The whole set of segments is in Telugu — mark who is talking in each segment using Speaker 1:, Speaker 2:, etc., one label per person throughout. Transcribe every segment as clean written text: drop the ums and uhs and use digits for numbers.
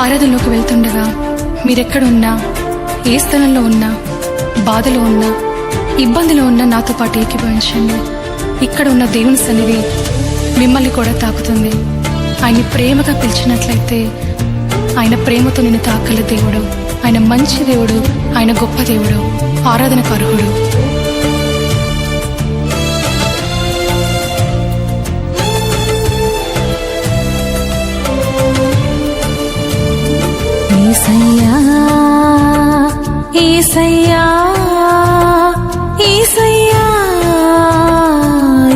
Speaker 1: ఆరాధనలోకి వెళ్తుండగా మీరెక్కడున్నా, ఏ స్థలంలో ఉన్నా, బాధలో ఉన్నా, ఇబ్బందిలో ఉన్నా నాతో పాటు ఏకీభవించండి. ఇక్కడ ఉన్న దేవుని సన్నిధి మిమ్మల్ని కూడా తాకుతుంది. ఆయన్ని ప్రేమగా పిలిచినట్లయితే ఆయన ప్రేమతో నిన్ను తాకల దేవుడు. ఆయన మంచి దేవుడు, ఆయన గొప్ప దేవుడు, ఆరాధనకు అర్హుడు.
Speaker 2: యేసయ్యా యేసయ్యా యేసయ్యా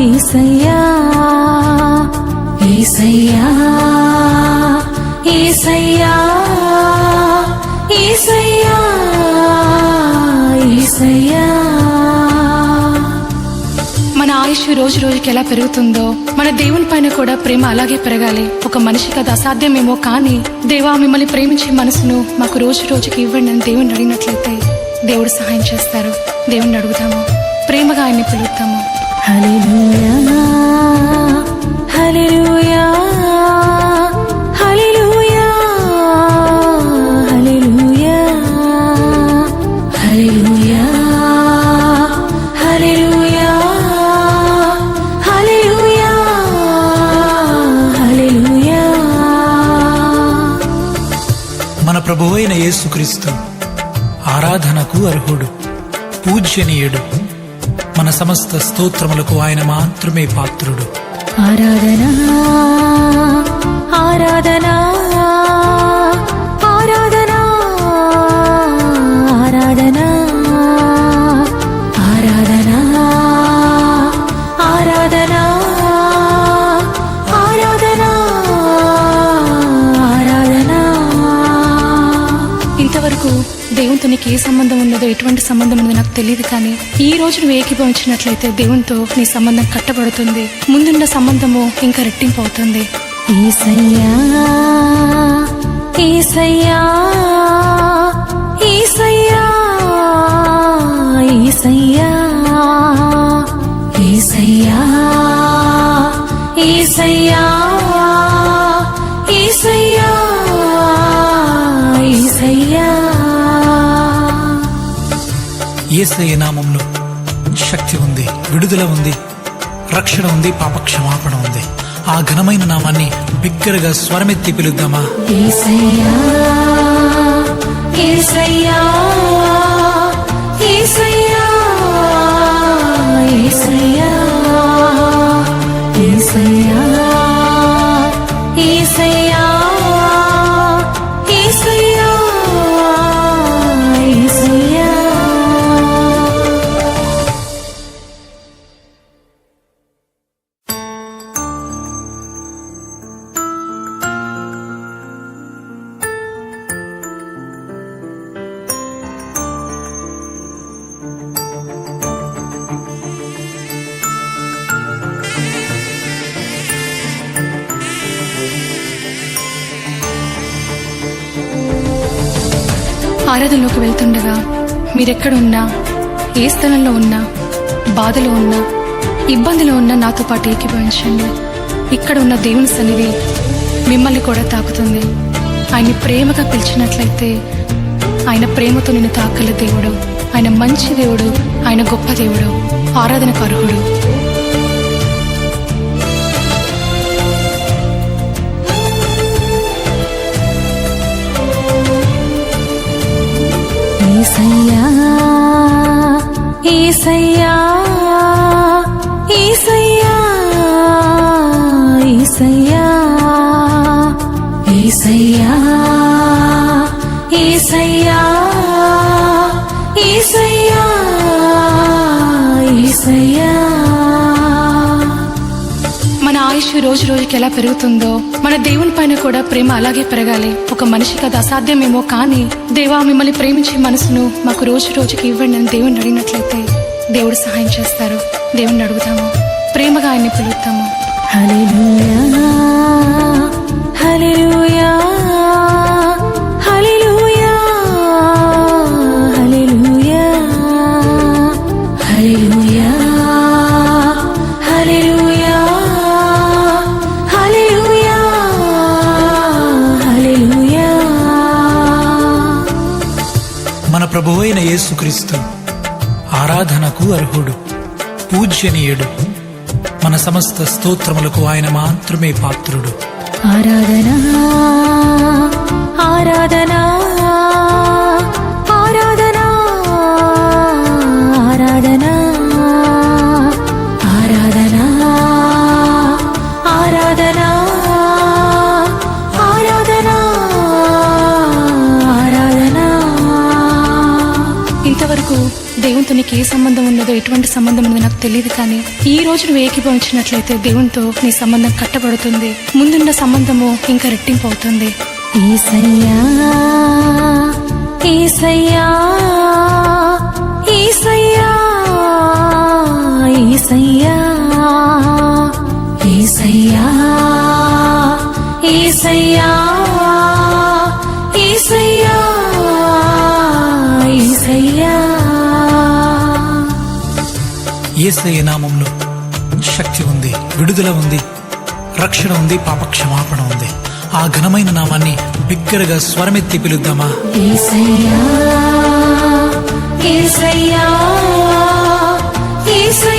Speaker 2: యేసయ్యా యేసయ్యా యేసయ్యా యేసయ్యా యేసయ్యా.
Speaker 1: మన ఆయుష్ రోజు రోజుకి ఎలా పెరుగుతుందో మన దేవుని పైన కూడా ప్రేమ అలాగే పెరగాలి. ఒక మనిషికి అది అసాధ్యమేమో, కానీ దేవా మిమ్మల్ని ప్రేమించే మనసును మాకు రోజు రోజుకి ఇవ్వండి అని దేవుని అడిగినట్లయితే దేవుడు సహాయం చేస్తారు. దేవుణ్ణి అడుగుతాము, ప్రేమగా ఆయన్ని పిలుస్తాము.
Speaker 2: హల్లెలూయా హల్లెలూయా హల్లెలూయా హల్లెలూయా హల్లెలూయా హల్లెలూయా హల్లెలూయా హల్లెలూయా.
Speaker 3: మన ప్రభువైన యేసుక్రీస్తు ఆరాధనకు అర్హుడు, పూజ్యనీయుడు. మన సమస్త స్తోత్రములకు ఆయన మాత్రమే పాత్రుడు.
Speaker 2: ఆరాధనా ఆరాధనా ఆరాధనా ఆరాధనా ఆరాధనా ఆరాధనా ఆరాధనా ఆరాధనా.
Speaker 1: ఇంతవరకు దేవునితో నీకు ఏ సంబంధం ఉన్నదో, ఎటువంటి సంబంధం ఉన్నదో నాకు తెలియదు, కానీ ఈ రోజు నువ్వు ఏకీభవించినట్లయితే దేవునితో నీ సంబంధం కట్టబడుతుంది. ముందున్న సంబంధము ఇంకా రెట్టింపు అవుతుంది.
Speaker 2: యేసయ్యా యేసయ్యా యేసయ్యా యేసయ్యా యేసయ్యా యేసయ్యా యేసయ్యా యేసయ్యా.
Speaker 3: యేసయ్య నామంలో శక్తి ఉంది, విడుదల ఉంది, రక్షణ ఉంది, పాప క్షమాపణ ఉంది. ఆ ఘనమైన నామాన్ని బిగ్గరగా స్వరమెత్తి పిలుద్దామా?
Speaker 2: యేసయ్యా యేసయ్యా యేసయ్యా యేసయ్యా యేసయ్యా యేసయ్యా యేసయ్యా యేసయ్యా.
Speaker 1: ఆరాధనలోకి వెళ్తుండగా మీరెక్కడున్నా, ఏ స్థలంలో ఉన్నా, బాధలో ఉన్నా, ఇబ్బందిలో ఉన్నా నాతో పాటు ఏకీభవించండి. ఇక్కడ ఉన్న దేవుని సన్నిధి మిమ్మల్ని కూడా తాకుతుంది. ఆయన్ని ప్రేమగా పిలిచినట్లయితే ఆయన ప్రేమతో నిన్ను తాకల దేవుడు. ఆయన మంచి దేవుడు, ఆయన గొప్ప దేవుడు, ఆరాధనకు అర్హుడు.
Speaker 2: యేసయ్యా యేసయ్యా యేసయ్యా యేసయ్యా యేసయ్యా యేసయ్యా యేసయ్యా యేసయ్యా.
Speaker 1: మన ఆయుష్ రోజు రోజుకి ఎలా పెరుగుతుందో మన దేవుని పైన కూడా ప్రేమ అలాగే పెరగాలి. ఒక మనిషికి అది అసాధ్యమేమో, కానీ దేవా మిమ్మల్ని ప్రేమించే మనసును మాకు రోజు రోజుకి ఇవ్వండి అని దేవుని అడిగినట్లయితే దేవుడు సహాయం చేస్తారు. దేవుణ్ణి అడుగుతాము, ప్రేమగా ఆయన్ని పిలుస్తాము.
Speaker 2: హల్లెలూయా హల్లెలూయా హల్లెలూయా హల్లెలూయా హల్లెలూయా హల్లెలూయా హల్లెలూయా హల్లెలూయా.
Speaker 3: యేసుక్రీస్తు ఆరాధనకు అర్హుడు, పూజ్యనీయుడు. మన సమస్త స్తోత్రములకు ఆయన మాత్రమే పాత్రుడు.
Speaker 2: ఆరాధనా ఆరాధనా ఆరాధనా ఆరాధనా ఆరాధనా ఆరాధనా ఆరాధనా ఆరాధనా.
Speaker 1: ఇంతవరకు దేవునితో నీకు ఏ సంబంధం ఉన్నదో, ఎటువంటి సంబంధం ఉన్నదో నాకు తెలియదు, కానీ ఈ రోజు నువ్వు ఏకీభవించినట్లయితే దేవునితో నీ సంబంధం కట్టబడుతుంది. ముందున్న సంబంధము ఇంకా రెట్టింపు అవుతుంది.
Speaker 2: యేసయ్యా యేసయ్యా యేసయ్యా యేసయ్యా యేసయ్యా యేసయ్యా యేసయ్యా యేసయ్యా.
Speaker 3: యేసయ్య నామంలో శక్తి ఉంది, విడుదల ఉంది, రక్షణ ఉంది, పాపక్షమాపణ ఉంది. ఆ ఘనమైన నామాన్ని బిగ్గరగా స్వరమెత్తి పిలుద్దామా?
Speaker 2: యేసయ్యా యేసయ్యా యేసయ్యా